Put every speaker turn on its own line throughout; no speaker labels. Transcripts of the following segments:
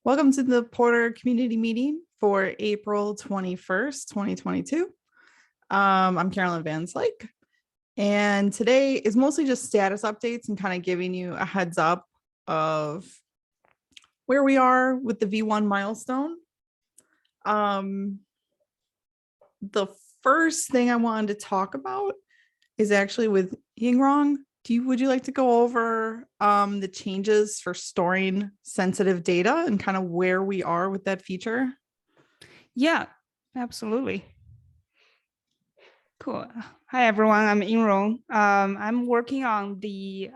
Welcome to the Porter Community Meeting for April 21st, 2022. I'm Carolyn Van Slyke, and today is mostly just status updates and kind of giving you a heads up of where we are with the V1 milestone. The first thing I wanted to talk about is actually with Yingrong. Would you like to go over the changes for storing sensitive data and kind of where we are with that feature?
Yeah, absolutely. Cool. Hi, everyone. I'm Yingrong. I'm working on the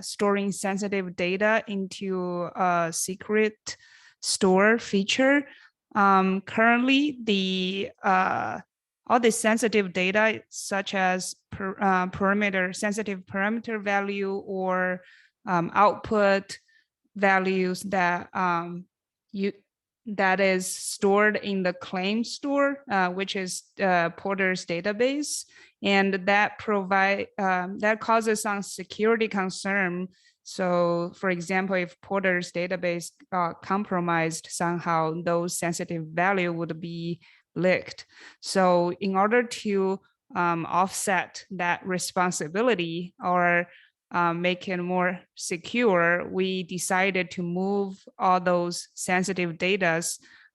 storing sensitive data into a secret store feature. Currently, all the sensitive data, such as sensitive parameter value or output values that that is stored in the claim store, which is Porter's database, and that causes some security concern. So, for example, if Porter's database got compromised somehow, those sensitive value would be leaked. So, in order to offset that responsibility or make it more secure, we decided to move all those sensitive data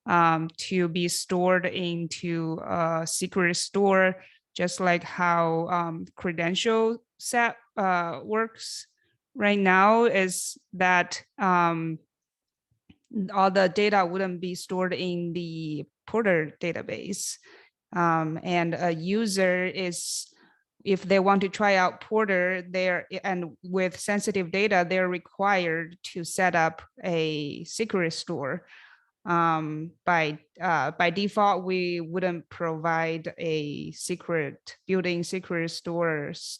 to be stored into a secret store, just like how credential set works right now, is that all the data wouldn't be stored in the Porter database. And a user is, if they want to try out Porter and with sensitive data, they're required to set up a secret store. By default, we wouldn't provide a building secret stores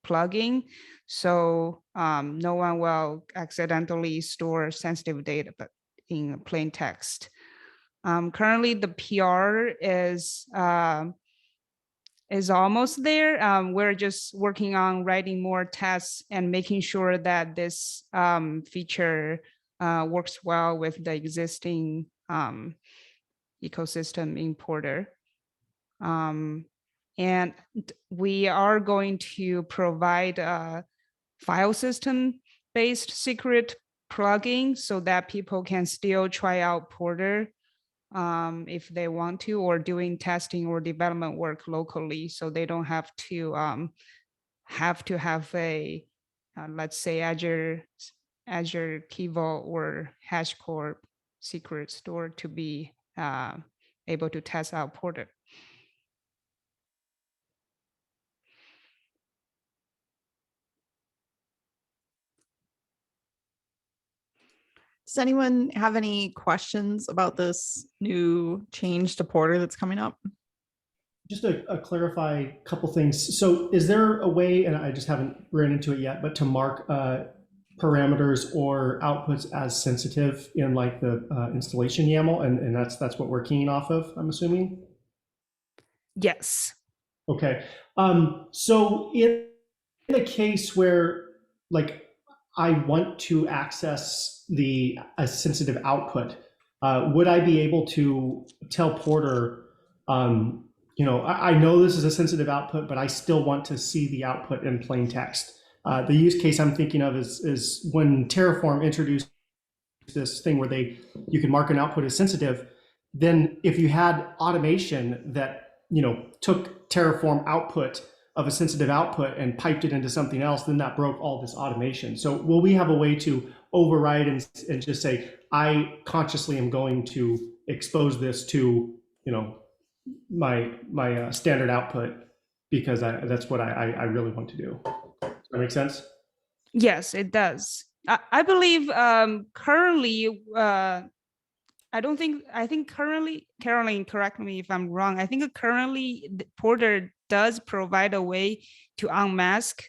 plugin. So no one will accidentally store sensitive data, but in plain text. Currently, the PR is almost there. We're just working on writing more tests and making sure that this feature works well with the existing ecosystem in Porter. And we are going to provide a file system-based secret plugin so that people can still try out Porter if they want to, or doing testing or development work locally, so they don't have to have a let's say Azure Key Vault or HashiCorp secret store to be able to test out Porter.
Does anyone have any questions about this new change to Porter that's coming up?
Just to clarify a couple things. So is there a way, and I just haven't ran into it yet, but to mark parameters or outputs as sensitive in like the installation YAML, and that's what we're keying off of, I'm assuming?
Yes.
Okay. So in a case where like I want to access a sensitive output, would I be able to tell Porter, I know this is a sensitive output, but I still want to see the output in plain text? The use case I'm thinking of is when Terraform introduced this thing where you can mark an output as sensitive. Then if you had automation that took Terraform output of a sensitive output and piped it into something else, then that broke all this automation. So will we have a way to override and just say, I consciously am going to expose this to my standard output because that's what I really want to do? Does that make sense?
Yes, it does. I believe currently, I think currently, Caroline, correct me if I'm wrong, I think currently Porter does provide a way to unmask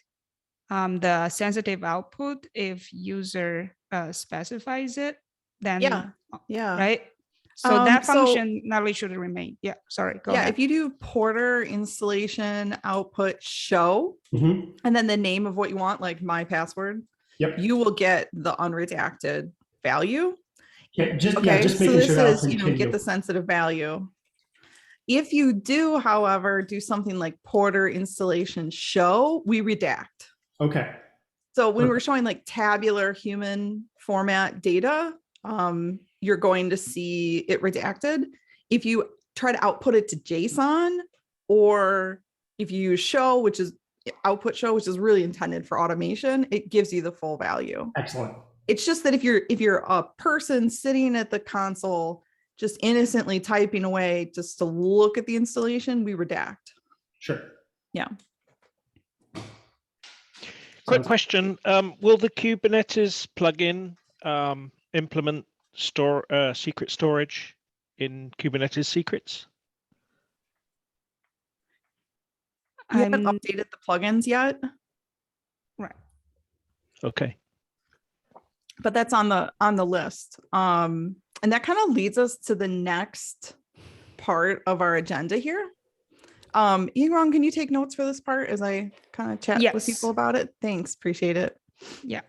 the sensitive output if user specifies it, then
yeah,
right? So that functionality should remain. Yeah, sorry, go ahead.
If you do Porter installation output show, and then the name of what you want, like my password,
yep,
you will get the unredacted value.
Yeah, just
Okay,
just
so
making
this
sure that'll
is, get
continue.
the sensitive value. If you do, however, do something like Porter installation show, we redact.
Okay.
So when we're showing like tabular human format data, you're going to see it redacted. If you try to output it to JSON, or if you use show, which is output show, which is really intended for automation, it gives you the full value.
Excellent.
It's just that if you're a person sitting at the console, just innocently typing away just to look at the installation, we redact.
Sure.
Yeah.
Quick question. Will the Kubernetes plugin implement secret storage in Kubernetes secrets?
We haven't updated the plugins yet.
Right.
Okay.
But that's on the list. And that kind of leads us to the next part of our agenda here. Ingron, can you take notes for this part as I kind of chat with people about it? Thanks, appreciate it.
Yeah.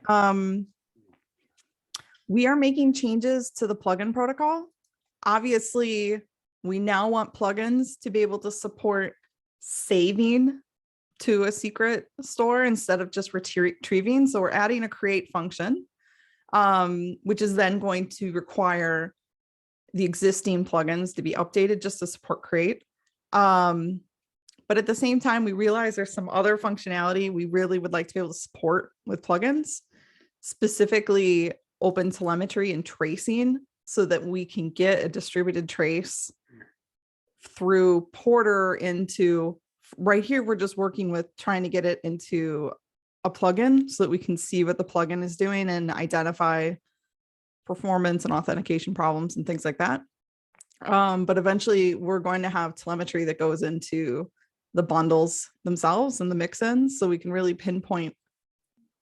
We are making changes to the plugin protocol. Obviously, we now want plugins to be able to support saving to a secret store instead of just retrieving. So we're adding a create function, which is then going to require the existing plugins to be updated just to support create. But at the same time, we realize there's some other functionality we really would like to be able to support with plugins, specifically open telemetry and tracing, so that we can get a distributed trace through Porter into, right here, we're just working with trying to get it into a plugin so that we can see what the plugin is doing and identify performance and authentication problems and things like that. But eventually we're going to have telemetry that goes into the bundles themselves and the mix-ins, so we can really pinpoint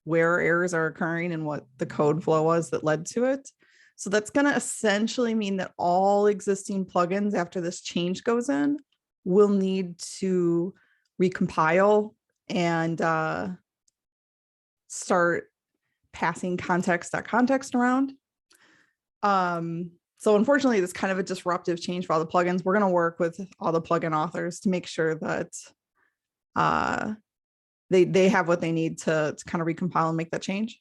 where errors are occurring and what the code flow was that led to it. So that's going to essentially mean that all existing plugins after this change goes in will need to recompile and start passing context around. So unfortunately, it's kind of a disruptive change for all the plugins. We're going to work with all the plugin authors to make sure that they have what they need to kind of recompile and make that change.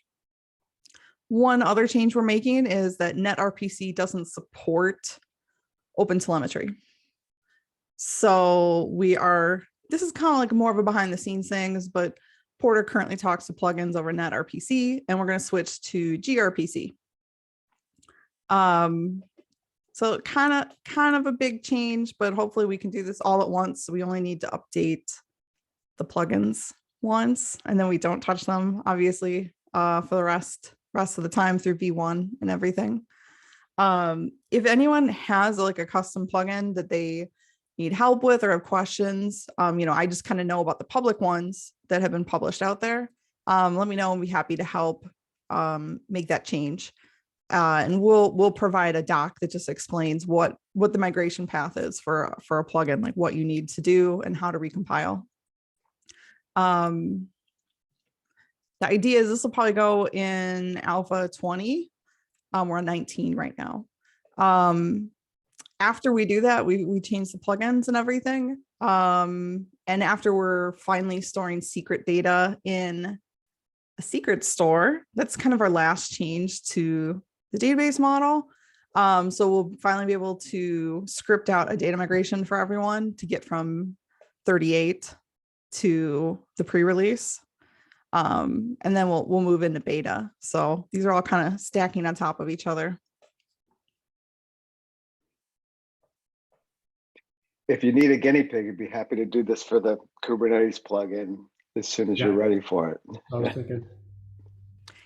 One other change we're making is that NetRPC doesn't support open telemetry. So this is kind of like more of a behind the scenes things, but Porter currently talks to plugins over NetRPC, and we're going to switch to gRPC. So kind of a big change, but hopefully we can do this all at once. So we only need to update the plugins once, and then we don't touch them, obviously, for the rest of the time through V1 and everything. If anyone has like a custom plugin that they need help with or have questions, I just kind of know about the public ones that have been published out there. Let me know and be happy to help make that change. And we'll provide a doc that just explains what the migration path is for a plugin, like what you need to do and how to recompile. The idea is this will probably go in alpha 20. We're on 19 right now. After we do that, we change the plugins and everything. And after we're finally storing secret data in a secret store, that's kind of our last change to the database model. So we'll finally be able to script out a data migration for everyone to get from 38 to the pre-release. And then we'll move into beta. So these are all kind of stacking on top of each other.
If you need a guinea pig, I'd be happy to do this for the Kubernetes plugin as soon as you're ready for it.
I was thinking.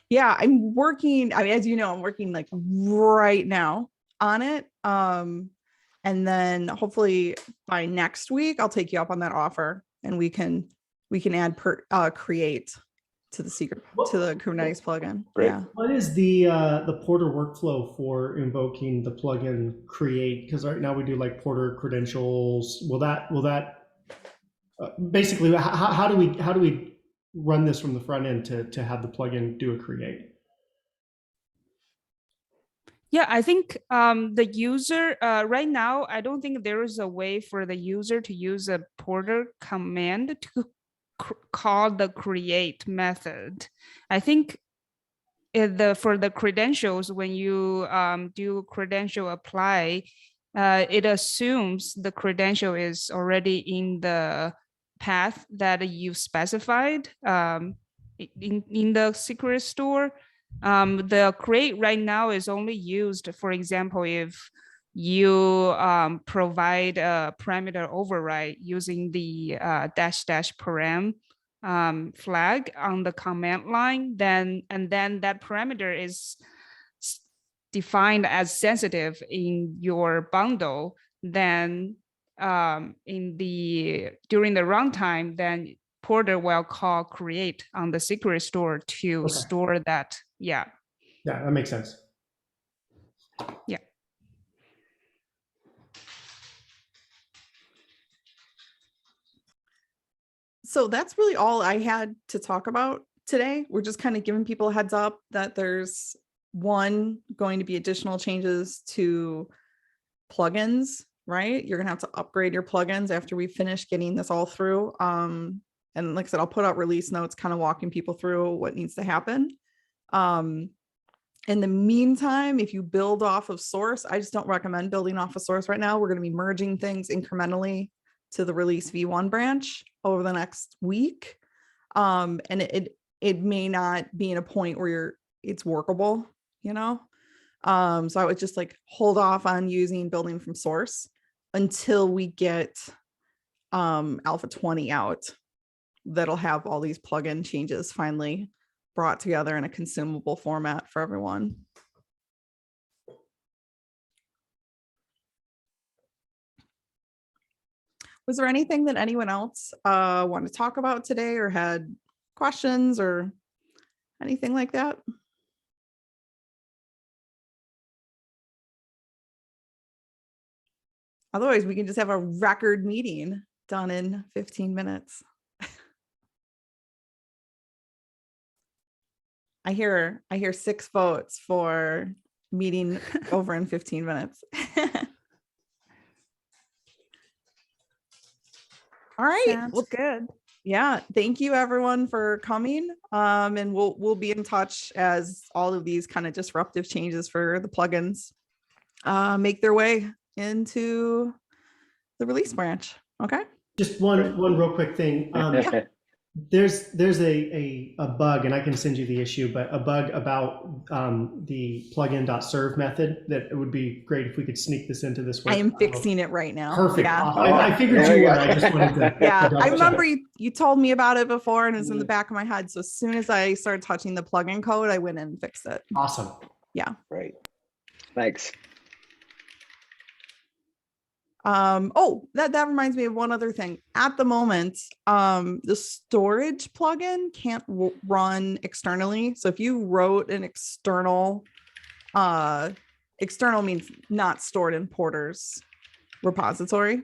Yeah, I'm working, as you know, I'm working like right now on it. And then hopefully by next week, I'll take you up on that offer and we can add create to the Kubernetes plugin.
Great.
Yeah.
What is the Porter workflow for invoking the plugin create? Because right now we do like Porter credentials. Will that basically how do we run this from the front end to have the plugin do a create?
Yeah, I think the user right now, I don't think there is a way for the user to use a porter command to call the create method. I think for the credentials, when you do credential apply, it assumes the credential is already in the path that you specified in the secret store. The create right now is only used, for example, if you provide a parameter override using the --param flag on the command line, then that parameter is defined as sensitive in your bundle, then during the runtime, then Porter will call create on the secret store to
Okay.
store that. Yeah.
Yeah, that makes sense.
Yeah.
So that's really all I had to talk about today. We're just kind of giving people a heads up that there's going to be additional changes to plugins, right? You're gonna have to upgrade your plugins after we finish getting this all through. And like I said, I'll put out release notes, kind of walking people through what needs to happen. In the meantime, if you build off of source, I just don't recommend building off of source right now. We're going to be merging things incrementally to the release v1 branch over the next week. And it may not be in a point where it's workable, you know? So I would just like hold off on using building from source until we get alpha 20 out. That'll have all these plugin changes finally brought together in a consumable format for everyone. Was there anything that anyone else wanted to talk about today or had questions or anything like that? Otherwise, we can just have a record meeting done in 15 minutes. I hear 6 votes for meeting over in 15 minutes. All right.
Sounds good.
Yeah, thank you everyone for coming. And we'll be in touch as all of these kind of disruptive changes for the plugins make their way into the release branch. Okay.
Just one real quick thing. There's a bug, and I can send you the issue, but a bug about the plugin.serve method that it would be great if we could sneak this into this.
I am fixing it right now.
Perfect.
Yeah.
I figured you were. I just wanted to.
Yeah,
to
I
double check.
remember you told me about it before and it's in the back of my head. So as soon as I started touching the plugin code, I went in and fixed it.
Awesome.
Yeah.
Right. Thanks.
Oh, that reminds me of one other thing. At the moment, the storage plugin can't run externally. So if you wrote an external means not stored in Porter's repository,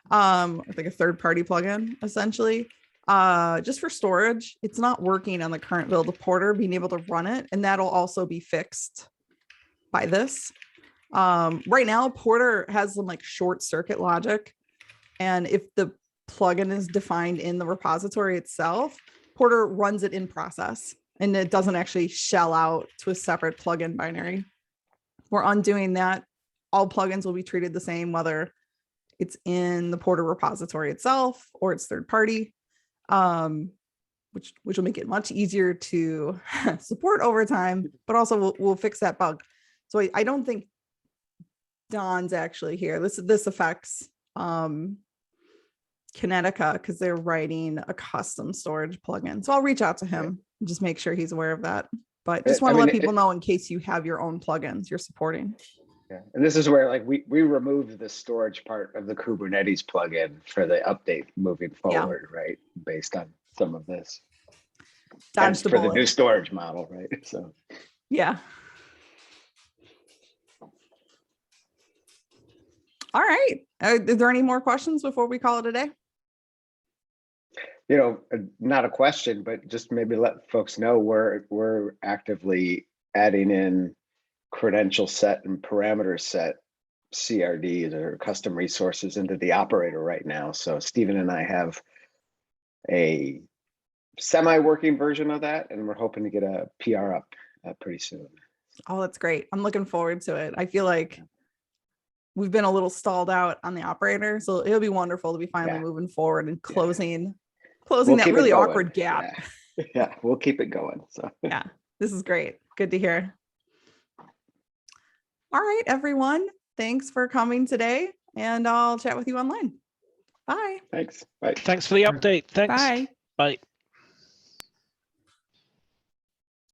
like a third-party plugin, essentially. Just for storage, it's not working on the current build of Porter, being able to run it, and that'll also be fixed by this. Right now, Porter has some like short circuit logic, and if the plugin is defined in the repository itself, Porter runs it in process, and it doesn't actually shell out to a separate plugin binary. We're undoing that. All plugins will be treated the same, whether it's in the Porter repository itself or it's third party, which will make it much easier to support over time, but also we'll fix that bug. So I don't think Don's actually here. This affects Kinetica because they're writing a custom storage plugin. So I'll reach out to him and just make sure he's aware of that. But just want to let people know in case you have your own plugins you're supporting.
Yeah. And this is where like we removed the storage part of the Kubernetes plugin for the update moving forward, right? Based on some of this.
Dodge the
for the
bullet.
new storage model, right? So
yeah. All right. Are there any more questions before we call it a day?
You know, not a question, but just maybe let folks know we're actively adding in credential set and parameter set CRDs or custom resources into the operator right now. So Stephen and I have a semi-working version of that, and we're hoping to get a PR up pretty soon.
Oh, that's great. I'm looking forward to it. I feel like we've been a little stalled out on the operator, so it'll be wonderful to be finally
Yeah.
moving forward and closing
We'll
that
keep it
really
going.
awkward gap.
Yeah, we'll keep it going. So
Yeah, this is great. Good to hear. All right, everyone. Thanks for coming today, and I'll chat with you online. Bye.
thanks. Bye.
Thanks for the update. Thanks.
Bye.
Bye.